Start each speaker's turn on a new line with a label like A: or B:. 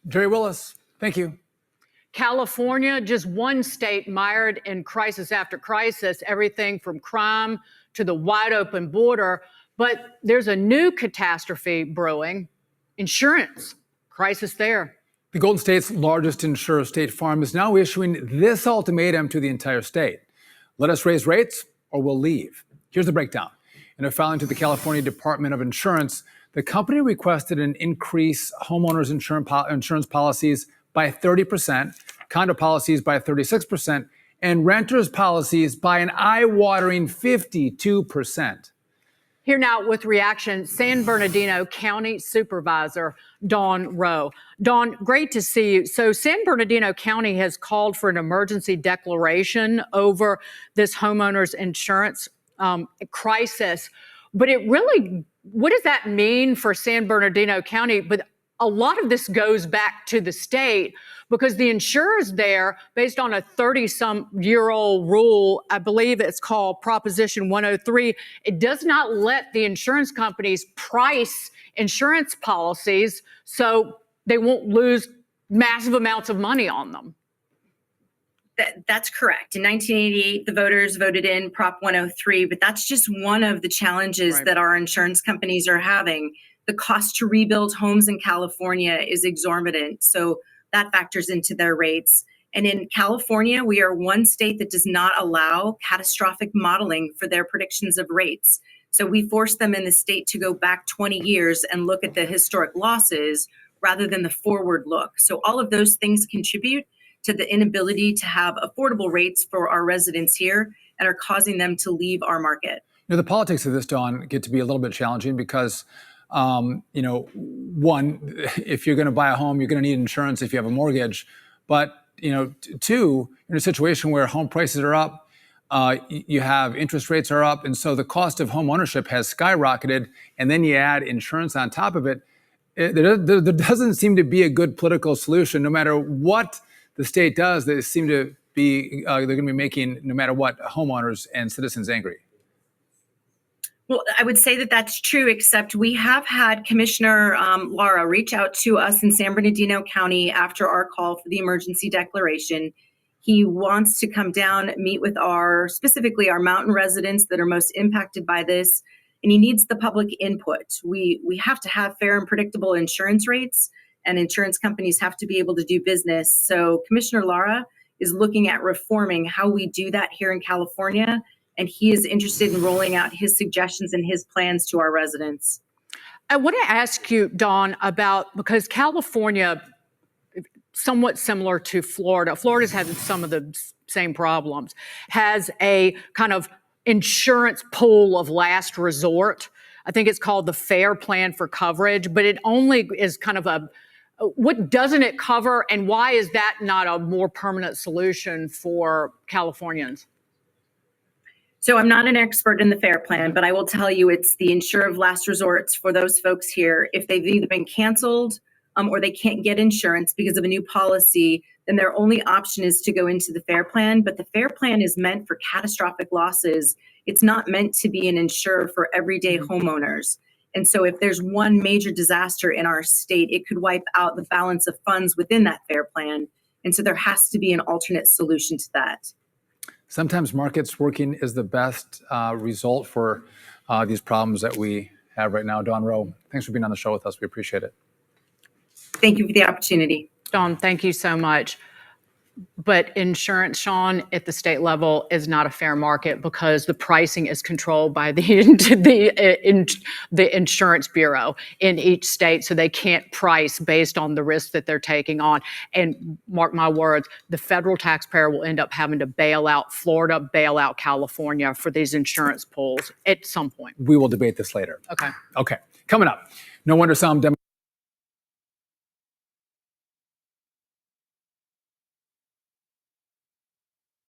A: Jerry Willis, thank you.
B: California, just one state mired in crisis after crisis, everything from crime to the wide open border. But there's a new catastrophe brewing, insurance crisis there.
A: The Golden State's largest insurer, State Farm, is now issuing this ultimatum to the entire state. Let us raise rates or we'll leave. Here's the breakdown. In a filing to the California Department of Insurance, the company requested an increase homeowners insurance policies by 30%, condo policies by 36%, and renters policies by an eye-watering 52%.
B: Here now with reaction, San Bernardino County Supervisor Rowe. Dawn, great to see you. So San Bernardino County has called for an emergency declaration over this homeowners insurance crisis. But it really, what does that mean for San Bernardino County? But a lot of this goes back to the state because the insurers there, based on a 30-some-year-old rule, I believe it's called Proposition 103, it does not let the insurance companies price insurance policies so they won't lose massive amounts of money on them.
C: That's correct. In 1988, the voters voted in Prop 103, but that's just one of the challenges that our insurance companies are having. The cost to rebuild homes in California is exorbitant, so that factors into their rates. And in California, we are one state that does not allow catastrophic modeling for their predictions of rates. So we force them in the state to go back 20 years and look at the historic losses rather than the forward look. So all of those things contribute to the inability to have affordable rates for our residents here and are causing them to leave our market.
A: You know, the politics of this, Dawn, get to be a little bit challenging because, one, if you're going to buy a home, you're going to need insurance if you have a mortgage. But, two, you're in a situation where home prices are up, you have interest rates are up, and so the cost of home ownership has skyrocketed, and then you add insurance on top of it. There doesn't seem to be a good political solution, no matter what the state does. They seem to be, they're going to be making, no matter what, homeowners and citizens angry.
C: Well, I would say that that's true, except we have had Commissioner Lara reach out to us in San Bernardino County after our call for the emergency declaration. He wants to come down, meet with specifically our mountain residents that are most impacted by this, and he needs the public input. We have to have fair and predictable insurance rates, and insurance companies have to be able to do business. So Commissioner Lara is looking at reforming how we do that here in California, and he is interested in rolling out his suggestions and his plans to our residents.
B: I want to ask you, Dawn, about, because California, somewhat similar to Florida, Florida's had some of the same problems, has a kind of insurance pool of last resort. I think it's called the FAIR Plan for Coverage, but it only is kind of what doesn't it cover, and why is that not a more permanent solution for Californians?
C: So I'm not an expert in the FAIR Plan, but I will tell you it's the insurer of last resorts for those folks here. If they've either been canceled or they can't get insurance because of a new policy, then their only option is to go into the FAIR Plan. But the FAIR Plan is meant for catastrophic losses. It's not meant to be an insurer for everyday homeowners. And so if there's one major disaster in our state, it could wipe out the balance of funds within that FAIR Plan. And so there has to be an alternate solution to that.
A: Sometimes markets working is the best result for these problems that we have right now. Dawn Rowe, thanks for being on the show with us. We appreciate it.
C: Thank you for the opportunity.
B: Dawn, thank you so much. But insurance, Sean, at the state level is not a fair market because the pricing is controlled by the insurance bureau in each state. So they can't price based on the risk that they're taking on. And mark my words, the federal taxpayer will end up having to bail out Florida, bail out California for these insurance pools at some point.
A: We will debate this later.
B: Okay.
A: Okay. Coming up, no wonder some